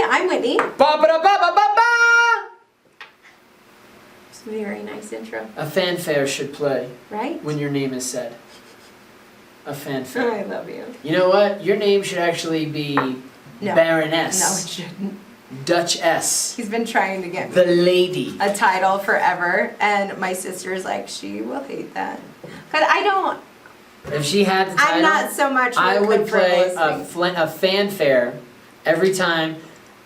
I'm Whitney. Ba-ba-da-ba-ba-ba-ba! It's a very nice intro. A fanfare should play Right? when your name is said. A fanfare. I love you. You know what? Your name should actually be Baroness. No, it shouldn't. Duchess. He's been trying to get The lady. a title forever, and my sister's like, she will hate that. But I don't. If she had the title, I'm not so much. I would play listening. a fanfare every time.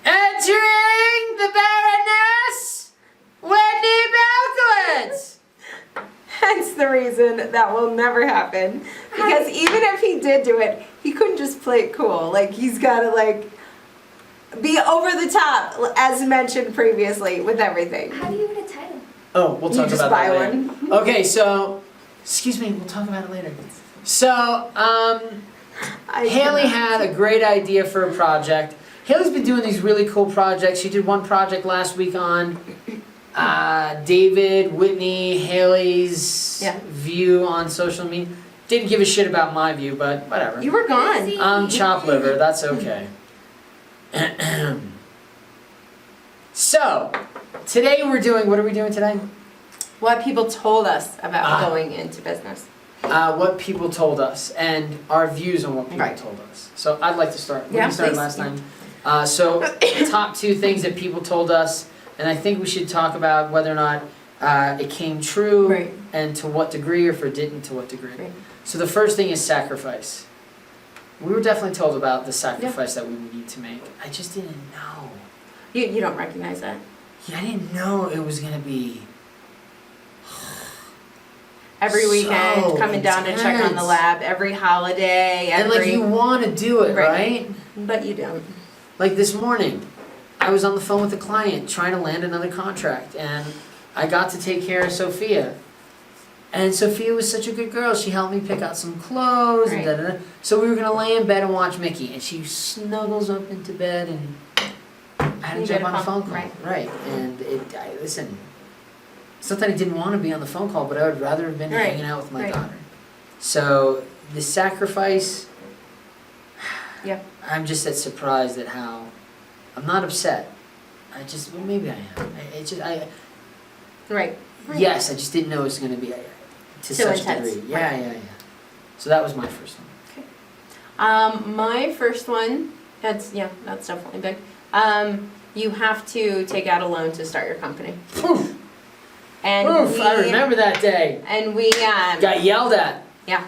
Entering the Baroness, Whitney Belkowitz. Hence the reason that will never happen. Because even if he did do it, he couldn't just play it cool. Like, he's got to, like, be over the top, as mentioned previously, with everything. How do you get a title? Oh, we'll talk You just about buy that later. one. Okay, so, excuse me, we'll talk about it later. So, Haley had a great idea for a project. Haley's been doing these really cool projects. She did one project last week on David, Whitney, Haley's view on social media. Didn't give a shit about my view, but whatever. You were gone. I'm chopped liver, that's okay. So, today we're doing, what are we doing today? What people told us about going into business. What people told us and our views on what people told us. So I'd like to start. Yeah, We started please. last time. So top 2 things that people told us, and I think we should talk about whether or not it came true, Right. and to what degree, or if it didn't, to what degree. Right. So the first thing is sacrifice. We were definitely told about the sacrifice that we would need to make. I just didn't know. You don't recognize that? Yeah, I didn't know it was gonna be Every weekend, so coming down to check on the intense. lab, every holiday, and like you want to do it, right? But you don't. Like this morning, I was on the phone with a client trying to land another contract, and I got to take care of Sophia. And Sophia was such a good girl. She helped me pick out some clothes and da-da-da. So we were gonna lay in bed and watch Mickey, and she snuggles up into bed, and I had to jump on a phone call. Right. And listen, it's not that I didn't want to be on the phone call, but I would rather have been hanging out with my daughter. So the sacrifice. Yeah. I'm just surprised at how. I'm not upset. Well, maybe I am. Right. Yes, I just didn't know it was going to be to So such intense. a degree. Yeah. So that was my first one. Okay. My first one, that's definitely big. You have to take out a loan to start your company. Poof! And Poof! I remember that day. And we Got yelled at. Yeah.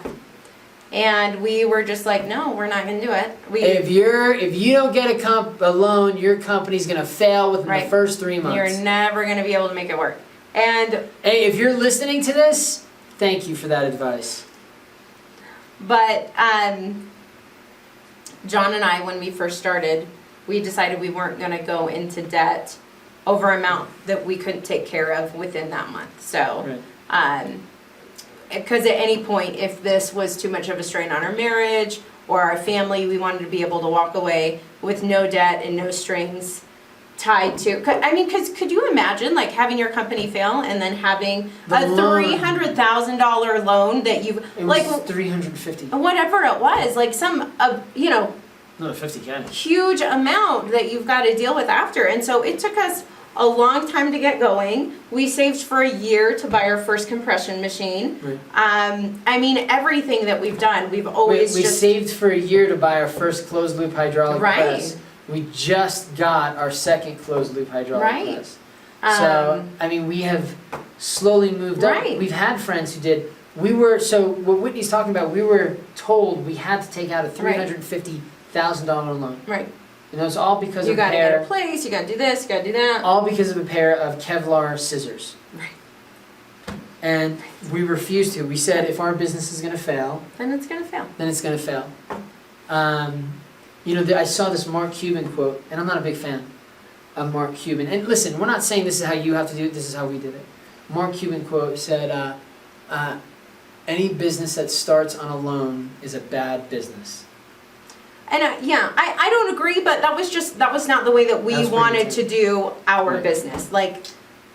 And we were just like, no, we're not going to do it. If you don't get a loan, your company's going to fail within the first 3 months. You're never going to be able to make it work. And hey, if you're listening to this, thank you for that advice. But John and I, when we first started, we decided we weren't going to go into debt over amount that we couldn't take care of within that month. So, because at any point, if this was too much of a strain on our marriage or our family, we wanted to be able to walk away with no debt and no strings tied to. I mean, because could you imagine like having your company fail and then having a $300,000 loan that you've like $350, whatever it was, like some no, $50K, huge amount that you've got to deal with after. And so it took us a long time to get going. We saved for a year to buy our first compression machine. Right. I mean, everything that we've done, we've always we saved for a year to buy our first closed loop hydraulic press. We just got our second closed loop hydraulic press. So, I mean, we have slowly moved up. We've had friends who did. So what Whitney's talking about, we were told we had to take out a $350,000 loan. Right. And it was all because of a pair. You gotta get a place, you gotta do this, you gotta do that. All because of a pair of Kevlar scissors. Right. And we refused to. We said if our business is gonna fail, then it's gonna fail. Then it's gonna fail. I saw this Mark Cuban quote, and I'm not a big fan of Mark Cuban. And listen, we're not saying this is how you have to do it, this is how we did it. Mark Cuban quote said, any business that starts on a loan is a bad business. And I don't agree, but that was not the way that we wanted to do our business. Like,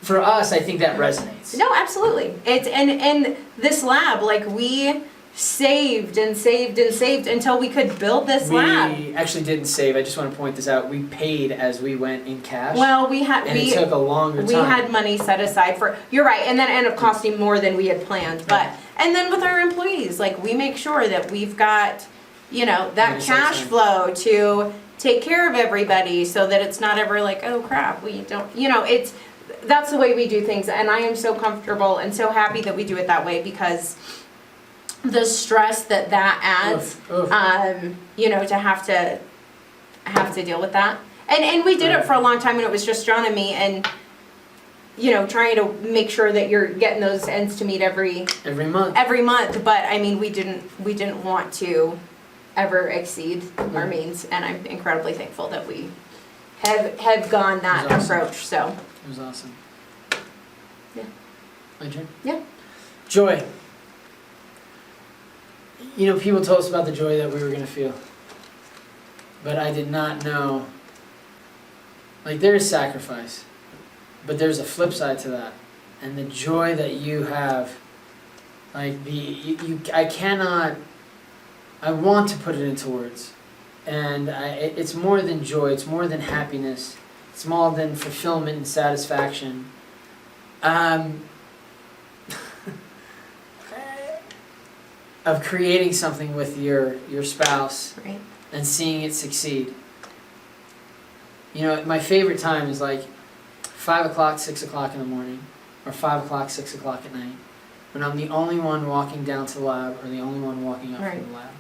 for us, I think that resonates. No, absolutely. It's and this lab, like, we saved and saved and saved until we could build this lab. We actually didn't save. I just want to point this out. We paid as we went in cash. Well, it took a longer time. We had money set aside for, you're right, and then it ended up costing more than we had planned. But and then with our employees, like we make sure that we've got, that cash flow to take care of everybody so that it's not ever like, oh crap, we don't, that's the way we do things. And I am so comfortable and so happy that we do it that way, because the stress that adds, to have to deal with that. And we did it for a long time, and it was just Jon and me, and trying to make sure that you're getting those ends to meet every month. But I mean, we didn't want to ever exceed our means, and I'm incredibly thankful that we have gone that approach. So it was awesome. Yeah. My turn? Yeah. Joy. People told us about the joy that we were going to feel. But I did not know. Like, there is sacrifice. But there's a flip side to that. And the joy that you have, like, I want to put it into words. And it's more than joy. It's more than happiness. It's more than fulfillment and satisfaction. Of creating something with your spouse, right, and seeing it succeed. My favorite time is like 5 o'clock, 6 o'clock in the morning, or 5 o'clock, 6 o'clock at night, when I'm the only one walking down to the lab, or the only one walking up from the lab.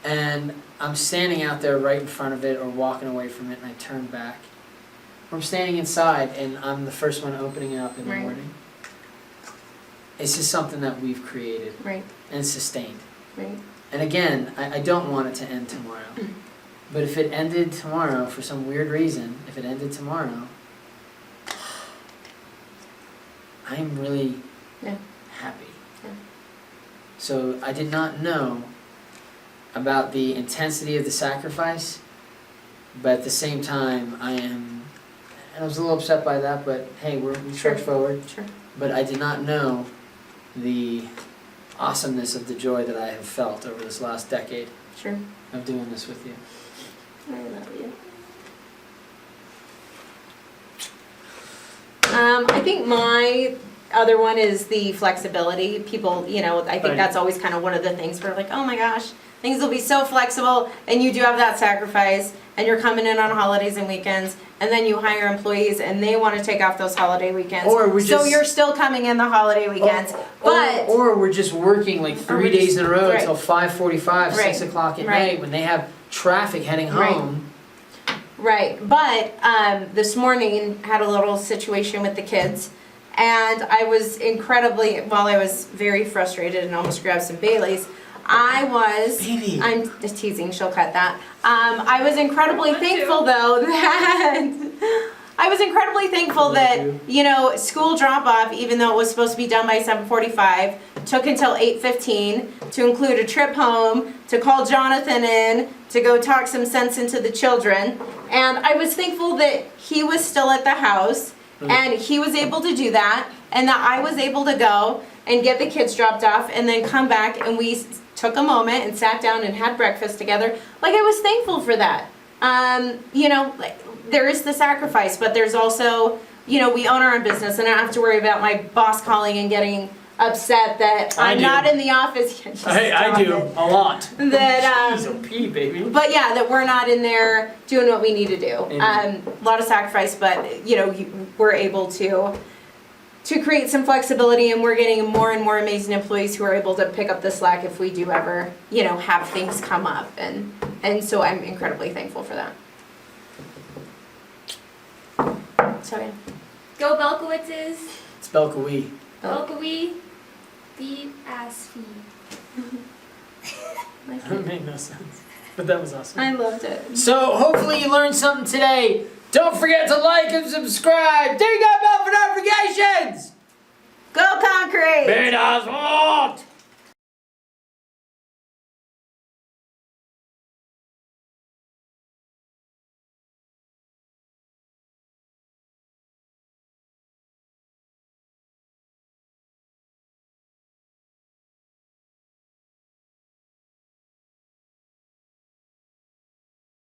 And I'm standing out there right in front of it, or walking away from it, and I turn back. Or I'm standing inside, and I'm the first one opening it up in the morning. It's just something that we've created. Right. And sustained. Right. And again, I don't want it to end tomorrow. But if it ended tomorrow, for some weird reason, I'm really happy. Yeah. So I did not know about the intensity of the sacrifice, but at the same time, and I was a little upset by that, but hey, we trudge forward. Sure. But I did not know the awesomeness of the joy that I have felt over this last decade of doing this with you. I love you. I think my other one is the flexibility. People, I think that's always kind of one of the things where like, oh my gosh, things will be so flexible, and you do have that sacrifice, and you're coming in on holidays and weekends, and then you hire employees and they want to take off those holiday weekends. So you're still coming in the holiday weekends. Or we're just working like 3 days in a row until 5:45, 6 o'clock at night when they have traffic heading home. Right. But this morning had a little situation with the kids, and I was very frustrated and almost grabbed some Baileys. I'm just teasing, she'll cut that. I was incredibly thankful though that school drop off, even though it was supposed to be done by 7:45, took until 8:15 to include a trip home, to call Jonathan in, to go talk some sense into the children. And I was thankful that he was still at the house and he was able to do that, and that I was able to go and get the kids dropped off and then come back, and we took a moment and sat down and had breakfast together. Like, I was thankful for that. There is the sacrifice, but there's also, we own our own business, and I don't have to worry about my boss calling and getting upset that I'm not in the office. I do a lot. That He's a pea, baby. But yeah, that we're not in there doing what we need to do. A lot of sacrifice, but we're able to create some flexibility, and we're getting more and more amazing employees who are able to pick up the slack if we do ever, have things come up, and so I'm incredibly thankful for that. So yeah. Go Belkowitzes. It's Belkowee. Belkowee. Feed ass feed. That made no sense, but that was awesome. I loved it. So hopefully you learned something today. Don't forget to like and subscribe. Ding that bell for notifications. Go Concrete! Big ass what?